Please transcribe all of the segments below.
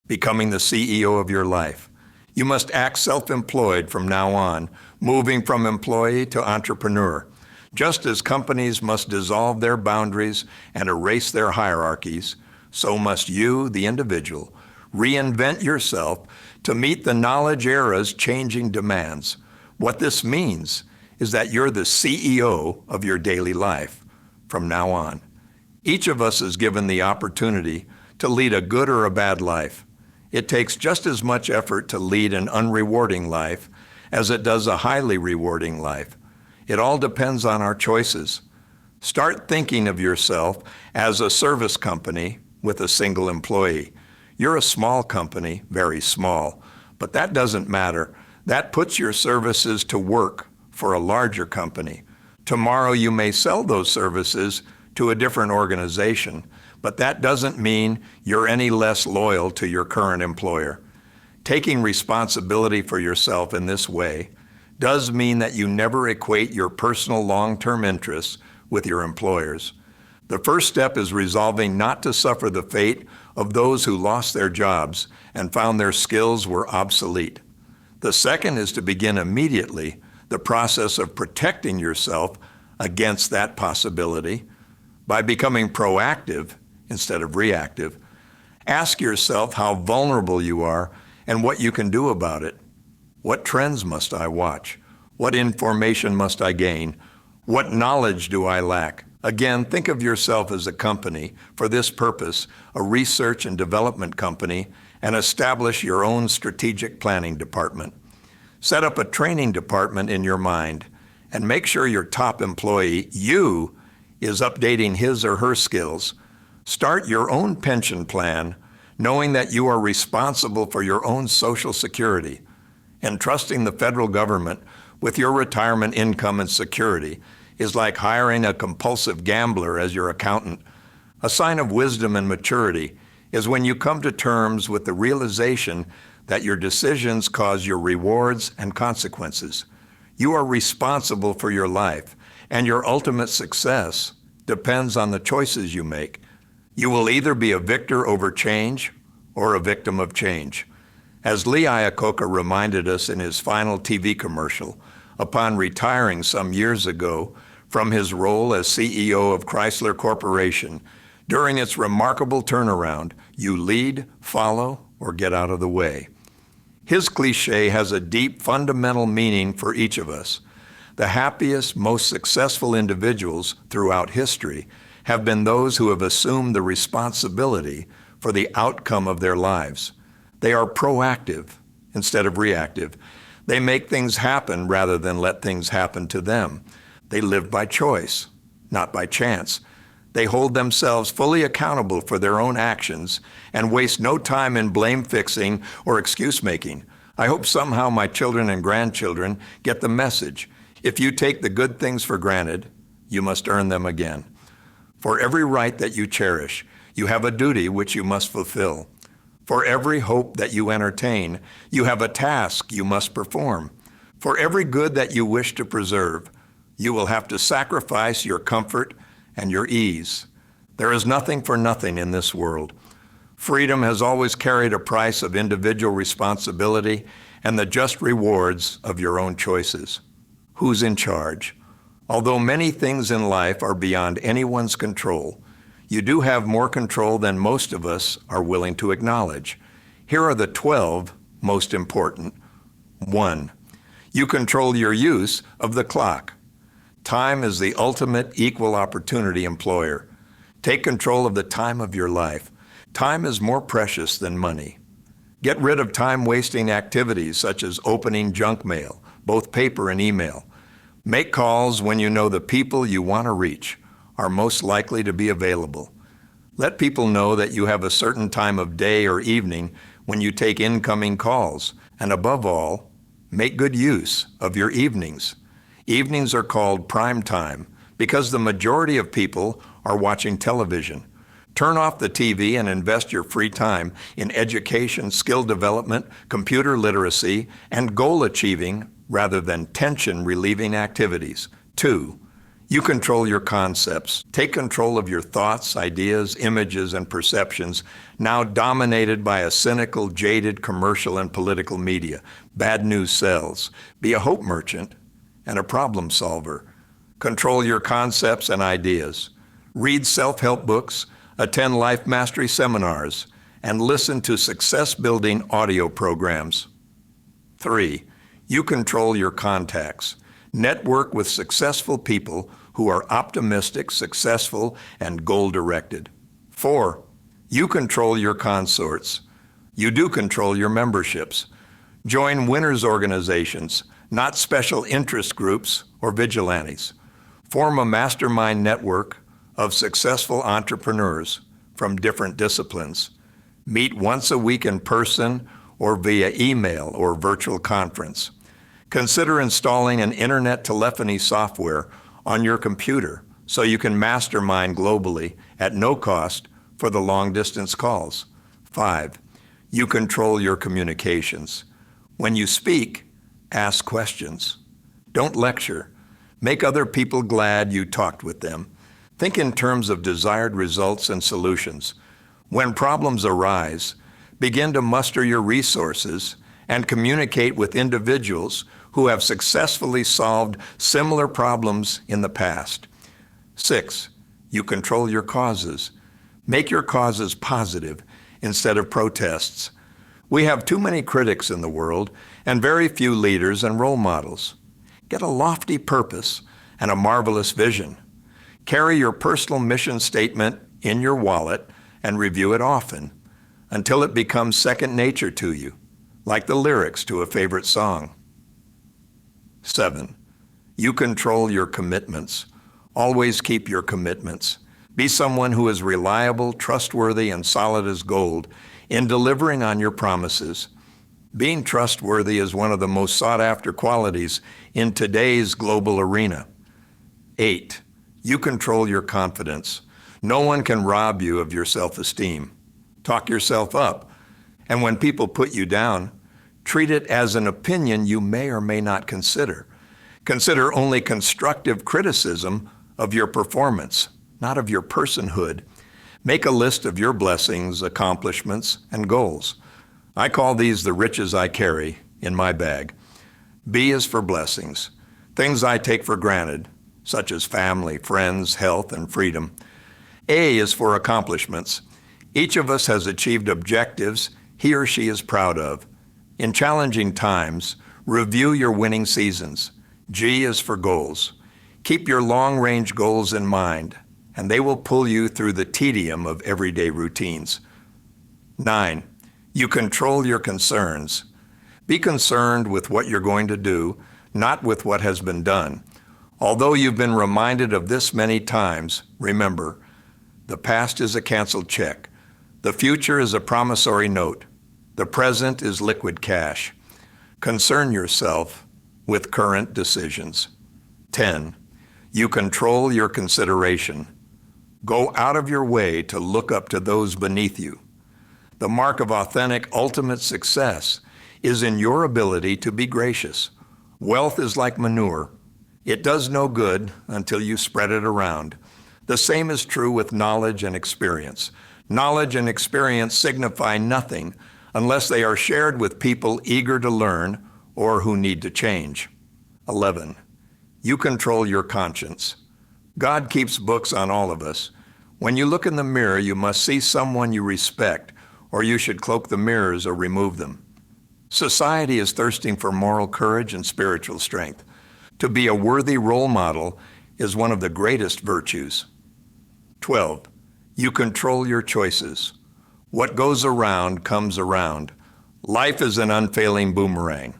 becoming the CEO of your life. You must act self-employed from now on, moving from employee to entrepreneur. Just as companies must dissolve their boundaries and erase their hierarchies, so must you, the individual, reinvent yourself to meet the knowledge era's changing demands. What this means is that you're the CEO of your daily life from now on. Each of us is given the opportunity to lead a good or a bad life. It takes just as much effort to lead an unrewarding life as it does a highly rewarding life. It all depends on our choices. Start thinking of yourself as a service company with a single employee. You're a small company, very small, but that doesn't matter. That puts your services to work for a larger company. Tomorrow you may sell those services to a different organization, but that doesn't mean you're any less loyal to your current employer. Taking responsibility for yourself in this way does mean that you never equate your personal long-term interests with your employer's. The first step is resolving not to suffer the fate of those who lost their jobs and found their skills were obsolete. The second is to begin immediately the process of protecting yourself against that possibility by becoming proactive instead of reactive. Ask yourself how vulnerable you are and what you can do about it. What trends must I watch? What information must I gain? What knowledge do I lack? Again, think of yourself as a company for this purpose, a research and development company, and establish your own strategic planning department. Set up a training department in your mind and make sure your top employee, you, is updating his or her skills. Start your own pension plan, knowing that you are responsible for your own Social Security. Entrusting the federal government with your retirement income and security is like hiring a compulsive gambler as your accountant. A sign of wisdom and maturity is when you come to terms with the realization that your decisions cause your rewards and consequences. You are responsible for your life, and your ultimate success depends on the choices you make. You will either be a victor over change or a victim of change. As Lee Iacocca reminded us in his final TV commercial, upon retiring some years ago from his role as CEO of Chrysler Corporation, during its remarkable turnaround, you lead, follow, or get out of the way. His cliche has a deep fundamental meaning for each of us. The happiest, most successful individuals throughout history have been those who have assumed the responsibility for the outcome of their lives. They are proactive instead of reactive. They make things happen rather than let things happen to them. They live by choice, not by chance. They hold themselves fully accountable for their own actions and waste no time in blame-fixing or excuse-making. I hope somehow my children and grandchildren get the message. If you take the good things for granted, you must earn them again. For every right that you cherish, you have a duty which you must fulfill. For every hope that you entertain, you have a task you must perform. For every good that you wish to preserve, you will have to sacrifice your comfort and your ease. There is nothing for nothing in this world. Freedom has always carried a price of individual responsibility and the just rewards of your own choices. Who's in charge? Although many things in life are beyond anyone's control, you do have more control than most of us are willing to acknowledge. Here are the 12 most important. 1. You control your use of the clock. Time is the ultimate equal opportunity employer. Take control of the time of your life. Time is more precious than money. Get rid of time-wasting activities such as opening junk mail, both paper and email. Make calls when you know the people you want to reach are most likely to be available. Let people know that you have a certain time of day or evening when you take incoming calls. And above all, make good use of your evenings. Evenings are called prime time because the majority of people are watching television. Turn off the TV and invest your free time in education, skill development, computer literacy, and goal achieving rather than tension relieving activities. 2. You control your concepts. Take control of your thoughts, ideas, images, and perceptions, now dominated by a cynical, jaded commercial and political media. Bad news sells. Be a hope merchant and a problem solver. Control your concepts and ideas. Read self-help books, attend life mastery seminars, and listen to success-building audio programs. 3. You control your contacts. Network with successful people who are optimistic, successful, and goal-directed. 4. You control your consorts. You do control your memberships. Join winners organizations, not special interest groups or vigilantes. Form a mastermind network of successful entrepreneurs from different disciplines. Meet once a week in person or via email or virtual conference. Consider installing an internet telephony software on your computer so you can mastermind globally at no cost for the long-distance calls. 5. You control your communications. When you speak, ask questions. Don't lecture. Make other people glad you talked with them. Think in terms of desired results and solutions. When problems arise, begin to muster your resources and communicate with individuals who have successfully solved similar problems in the past. 6. You control your causes. Make your causes positive instead of protests. We have too many critics in the world and very few leaders and role models. Get a lofty purpose and a marvelous vision. Carry your personal mission statement in your wallet and review it often until it becomes second nature to you, like the lyrics to a favorite song. 7. You control your commitments. Always keep your commitments. Be someone who is reliable, trustworthy, and solid as gold in delivering on your promises. Being trustworthy is one of the most sought-after qualities in today's global arena. 8. You control your confidence. No one can rob you of your self-esteem. Talk yourself up. And when people put you down, treat it as an opinion you may or may not consider. Consider only constructive criticism of your performance, not of your personhood. Make a list of your blessings, accomplishments, and goals. I call these the riches I carry in my bag. B is for blessings, things I take for granted, such as family, friends, health, and freedom. A is for accomplishments. Each of us has achieved objectives he or she is proud of. In challenging times, review your winning seasons. G is for goals. Keep your long-range goals in mind, and they will pull you through the tedium of everyday routines. 9. You control your concerns. Be concerned with what you're going to do, not with what has been done. Although you've been reminded of this many times, remember, the past is a canceled check. The future is a promissory note. The present is liquid cash. Concern yourself with current decisions. 10. You control your consideration. Go out of your way to look up to those beneath you. The mark of authentic, ultimate success is in your ability to be gracious. Wealth is like manure. It does no good until you spread it around. The same is true with knowledge and experience. Knowledge and experience signify nothing unless they are shared with people eager to learn or who need to change. 11. You control your conscience. God keeps books on all of us. When you look in the mirror, you must see someone you respect, or you should cloak the mirrors or remove them. Society is thirsting for moral courage and spiritual strength. To be a worthy role model is one of the greatest virtues. 12. You control your choices. What goes around comes around. Life is an unfailing boomerang.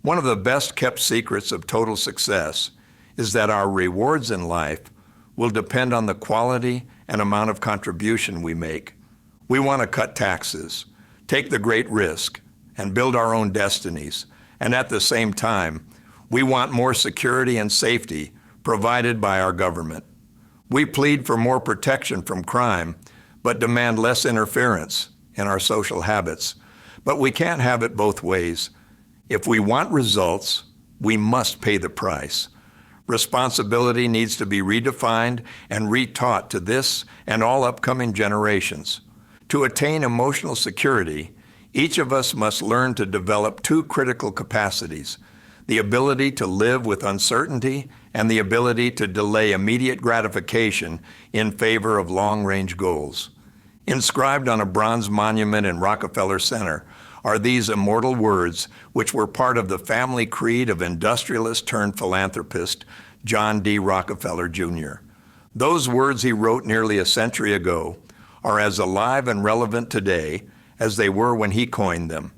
One of the best kept secrets of total success is that our rewards in life will depend on the quality and amount of contribution we make. We want to cut taxes, take the great risk, and build our own destinies. And at the same time, we want more security and safety provided by our government. We plead for more protection from crime, but demand less interference in our social habits. But we can't have it both ways. If we want results, we must pay the price. Responsibility needs to be redefined and retaught to this and all upcoming generations. To attain emotional security, each of us must learn to develop two critical capacities: the ability to live with uncertainty and the ability to delay immediate gratification in favor of long-range goals. Inscribed on a bronze monument in Rockefeller Center are these immortal words, which were part of the family creed of industrialist turned philanthropist John D. Rockefeller Jr. Those words he wrote nearly a century ago are as alive and relevant today as they were when he coined them.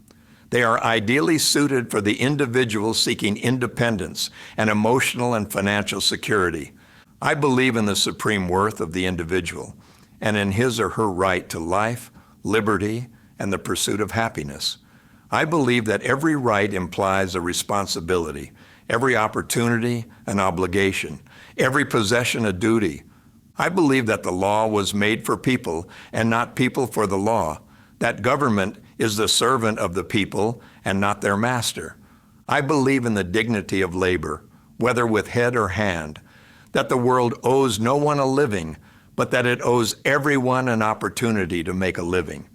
They are ideally suited for the individual seeking independence and emotional and financial security. I believe in the supreme worth of the individual and in his or her right to life, liberty, and the pursuit of happiness. I believe that every right implies a responsibility, every opportunity an obligation, every possession a duty. I believe that the law was made for people and not people for the law, that government is the servant of the people and not their master. I believe in the dignity of labor, whether with head or hand, that the world owes no one a living, but that it owes everyone an opportunity to make a living.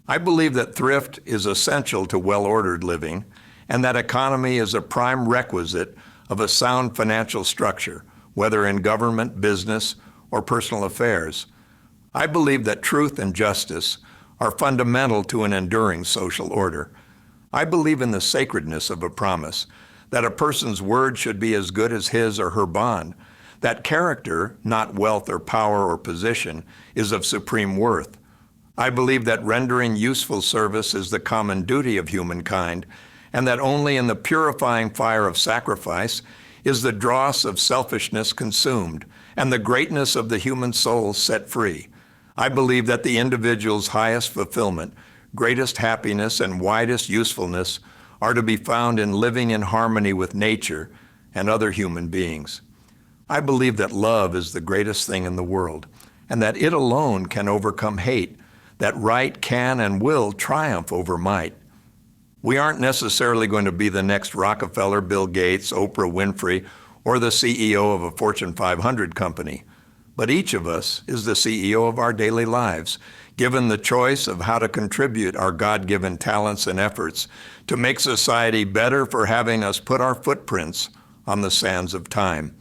I believe that thrift is essential to well-ordered living, and that economy is a prime requisite of a sound financial structure, whether in government, business, or personal affairs. I believe that truth and justice are fundamental to an enduring social order. I believe in the sacredness of a promise, that a person's word should be as good as his or her bond, that character, not wealth or power or position, is of supreme worth. I believe that rendering useful service is the common duty of humankind, and that only in the purifying fire of sacrifice is the dross of selfishness consumed, and the greatness of the human soul set free. I believe that the individual's highest fulfillment, greatest happiness, and widest usefulness are to be found in living in harmony with nature and other human beings. I believe that love is the greatest thing in the world, and that it alone can overcome hate, that right can and will triumph over might. We aren't necessarily going to be the next Rockefeller, Bill Gates, Oprah Winfrey, or the CEO of a Fortune 500 company. But each of us is the CEO of our daily lives, given the choice of how to contribute our God-given talents and efforts to make society better for having us put our footprints on the sands of time.